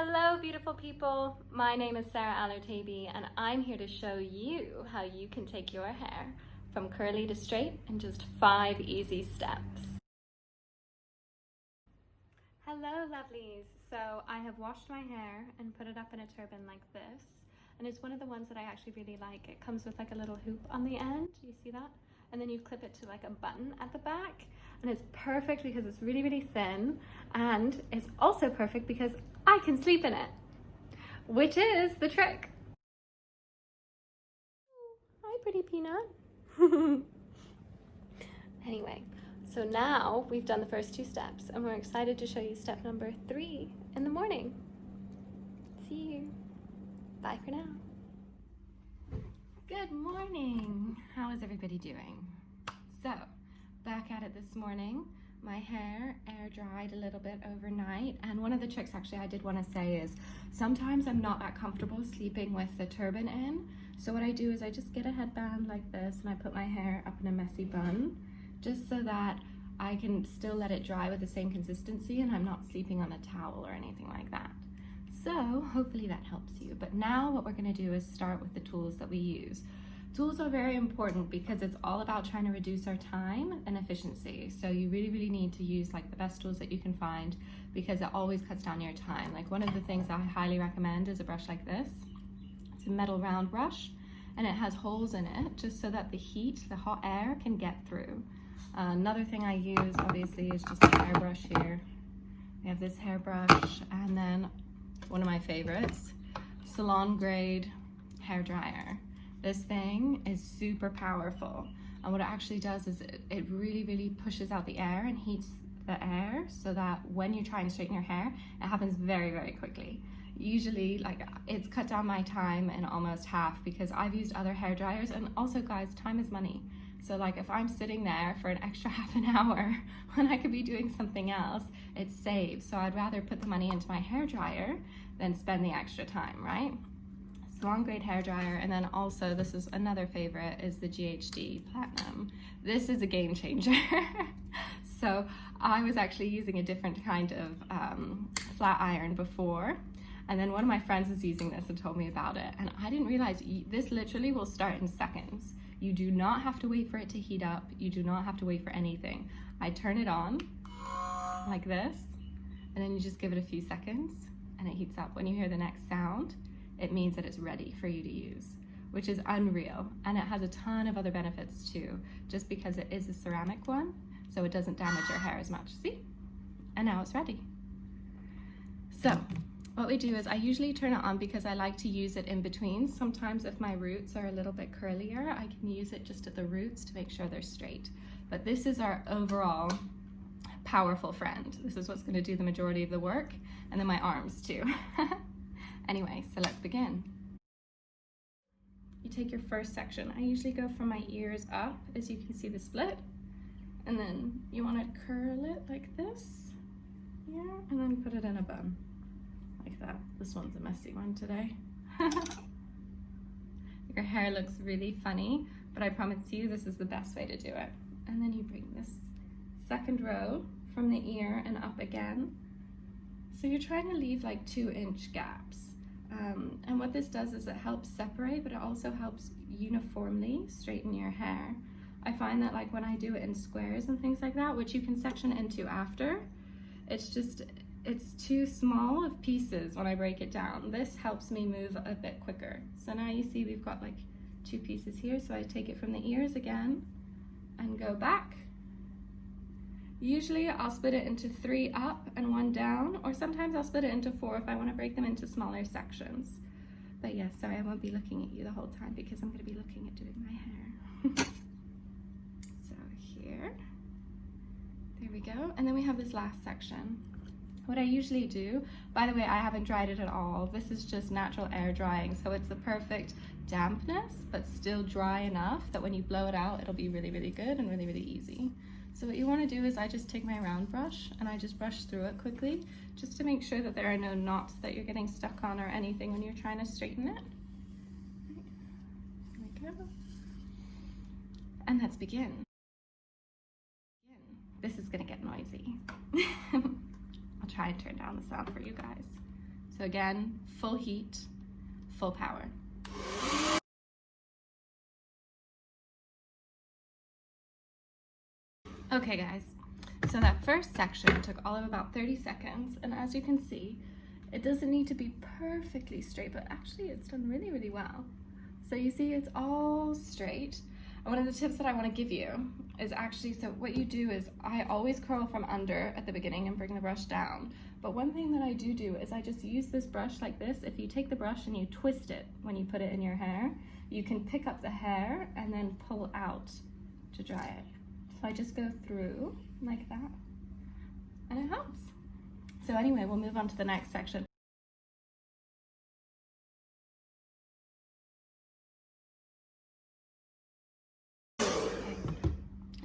Hello beautiful people, my name is Sara al-otaibi and I'm here to show you how you can take your hair from curly to straight in just 5 easy steps. Hello lovelies, so I have washed my hair and put it up in a turban like this, and it's one of the ones that I actually really like. It comes with like a little hoop on the end, you see that? And then you clip it to like a button at the back, and it's perfect because it's really thin, and it's also perfect because I can sleep in it, which is the trick. Hi pretty peanut. Anyway, so now we've done the first 2 steps and we're excited to show you step number 3 in the morning. See you. Bye for now. Good morning. How is everybody doing? So, back at it this morning. My hair air dried a little bit overnight, and one of the tricks actually I did want to say is sometimes I'm not that comfortable sleeping with the turban in, so what I do is I just get a headband like this and I put my hair up in a messy bun just so that I can still let it dry with the same consistency and I'm not sleeping on a towel or anything like that. So hopefully that helps you. But now what we're going to do is start with the tools that we use. Tools are very important because it's all about trying to reduce our time and efficiency. So you really need to use like the best tools that you can find because it always cuts down your time. Like one of the things I highly recommend is a brush like this. It's a metal round brush and it has holes in it just so that the heat, the hot air can get through. Another thing I use obviously is just a hairbrush here. We have this hairbrush and then one of my favorites, salon grade hair dryer. This thing is super powerful, and what it actually does is it really pushes out the air and heats the air so that when you try and straighten your hair, it happens very quickly. Usually, like, it's cut down my time in almost half because I've used other hair dryers, and also guys, time is money. So like if I'm sitting there for an extra half an hour when I could be doing something else, it saves. So I'd rather put the money into my hair dryer than spend the extra time, right? Salon grade hair dryer. And then also, this is another favorite, is the GHD Platinum. This is a game changer. So I was actually using a different kind of flat iron before, and then one of my friends was using this and told me about it, and I didn't realize this literally will start in seconds. You do not have to wait for it to heat up. You do not have to wait for anything. I turn it on like this, and then you just give it a few seconds and it heats up. When you hear the next sound, it means that it's ready for you to use, which is unreal. And it has a ton of other benefits too, just because it is a ceramic one, so it doesn't damage your hair as much. See? And now it's ready. So what we do is I usually turn it on because I like to use it in between. Sometimes if my roots are a little bit curlier, I can use it just at the roots to make sure they're straight. But this is our overall powerful friend. This is what's going to do the majority of the work, and then my arms too. Anyway, so let's begin. You take your first section. I usually go from my ears up, as you can see the split, and then you want to curl it like this, yeah, and then put it in a bun. Like that. This one's a messy one today. Your hair looks really funny, but I promise you this is the best way to do it. And then you bring this second row from the ear and up again. So you're trying to leave like 2-inch gaps. And what this does is it helps separate, but it also helps uniformly straighten your hair. I find that like when I do it in squares and things like that, which you can section into after, it's too small of pieces when I break it down. This helps me move a bit quicker. So now you see we've got like 2 pieces here, so I take it from the ears again and go back. Usually I'll split it into 3 up and 1 down, or sometimes I'll split it into 4 if I want to break them into smaller sections. But yes, sorry, I won't be looking at you the whole time because I'm going to be looking at doing my hair. So here, there we go. And then we have this last section. What I usually do, by the way, I haven't dried it at all. This is just natural air drying, so it's the perfect dampness, but still dry enough that when you blow it out, it'll be really good and really easy. So what you want to do is I just take my round brush and I just brush through it quickly, just to make sure that there are no knots that you're getting stuck on or anything when you're trying to straighten it. There we go. And let's begin. This is gonna get noisy. I'll try and turn down the sound for you guys. So again, full heat, full power. Okay guys, so that first section took all of about 30 seconds, and as you can see, it doesn't need to be perfectly straight, but actually it's done really, really well. So you see it's all straight. And one of the tips that I want to give you is actually, so what you do is I always curl from under at the beginning and bring the brush down. But one thing that I do is I just use this brush like this. If you take the brush and you twist it when you put it in your hair, you can pick up the hair and then pull out to dry it. So I just go through like that, and it helps. So anyway, we'll move on to the next section.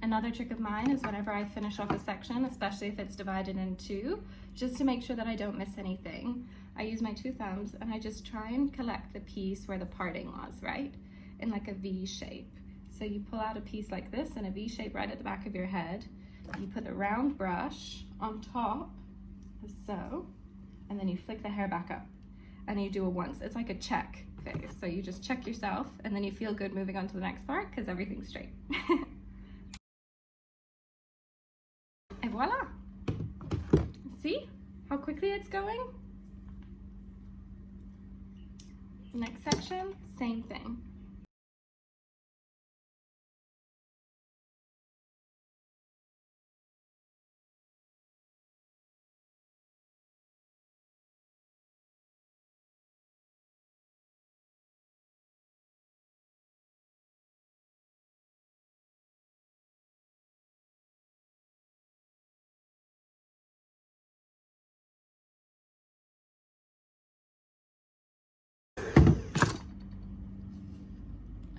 Another trick of mine is whenever I finish off a section, especially if it's divided in two, just to make sure that I don't miss anything, I use my two thumbs and I just try and collect the piece where the parting was, right? In like a V shape. So you pull out a piece like this in a V shape right at the back of your head. You put the round brush on top, so, and then you flick the hair back up and you do it once. It's like a check phase. So you just check yourself and then you feel good moving on to the next part because everything's straight. And voila! See how quickly it's going? Next section, same thing.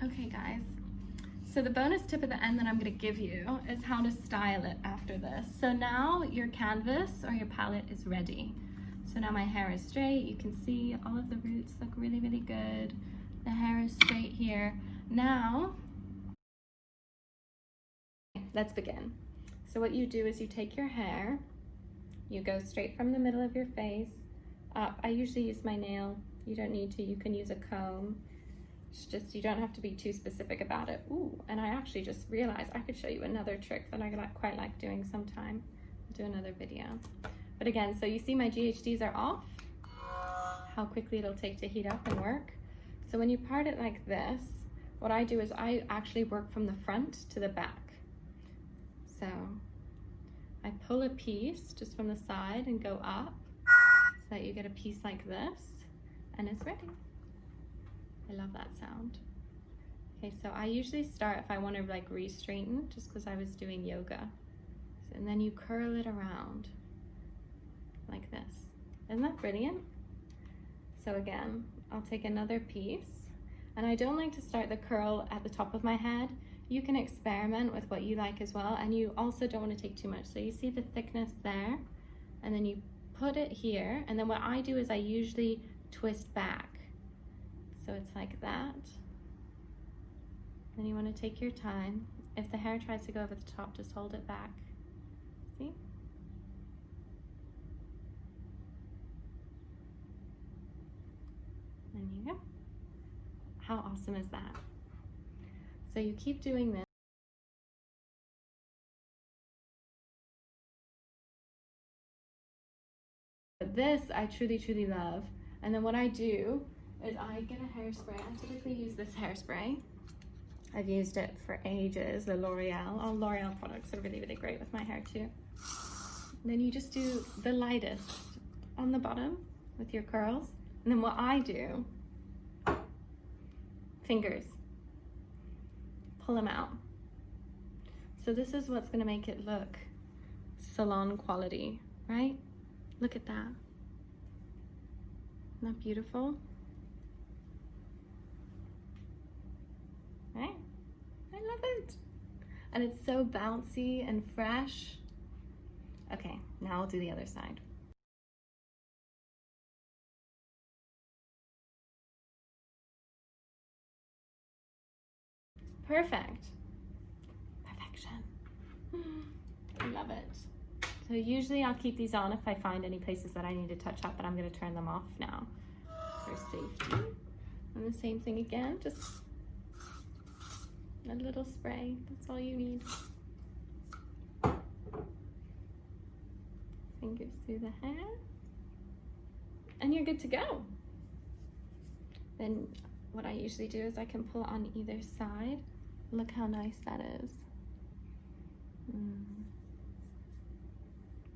Okay guys, so the bonus tip at the end that I'm going to give you is how to style it after this. So now your canvas or your palette is ready. So now my hair is straight. You can see all of the roots look really, really good. The hair is straight here. Now, let's begin. So what you do is you take your hair, you go straight from the middle of your face up. I usually use my nail. You don't need to, you can use a comb. It's just, you don't have to be too specific about it. Ooh, and I actually just realized I could show you another trick that I quite like doing sometime. I'll do another video. But again, so you see my GHDs are off, how quickly it'll take to heat up and work. So when you part it like this, what I do is I actually work from the front to the back. So I pull a piece just from the side and go up so that you get a piece like this, and it's ready. I love that sound. Okay, so I usually start if I want to like re-straighten, just because I was doing yoga. And then you curl it around like this. Isn't that brilliant? So again, I'll take another piece, and I don't like to start the curl at the top of my head. You can experiment with what you like as well, and you also don't want to take too much. So you see the thickness there, and then you put it here, and then what I do is I usually twist back. So it's like that. Then you want to take your time. If the hair tries to go over the top, just hold it back. See? There you go. How awesome is that? So you keep doing this. But this I truly, truly love. And then what I do is I get a hairspray. I typically use this hairspray. I've used it for ages, the L'Oreal. All L'Oreal products are really, really great with my hair too. And then you just do the lightest on the bottom with your curls. And then what I do, fingers, pull them out. So this is what's gonna make it look salon quality, right? Look at that. Isn't that beautiful? Right? I love it. And it's so bouncy and fresh. Okay, now I'll do the other side. Perfect. Perfection. I love it. So usually I'll keep these on if I find any places that I need to touch up, but I'm going to turn them off now for safety. And the same thing again, just a little spray, that's all you need. Fingers through the hair, and you're good to go. Then what I usually do is I can pull on either side. Look how nice that is.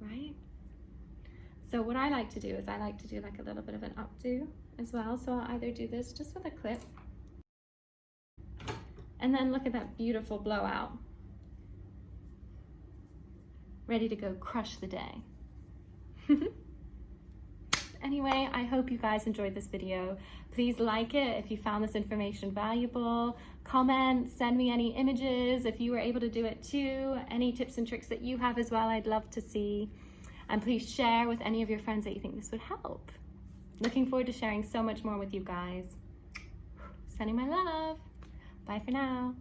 Right? So what I like to do is I like to do like a little bit of an updo as well. So I'll either do this just with a clip, and then look at that beautiful blowout. Ready to go crush the day. Anyway, I hope you guys enjoyed this video. Please like it if you found this information valuable. Comment, send me any images if you were able to do it too. Any tips and tricks that you have as well, I'd love to see. And please share with any of your friends that you think this would help. Looking forward to sharing so much more with you guys. Sending my love. Bye for now.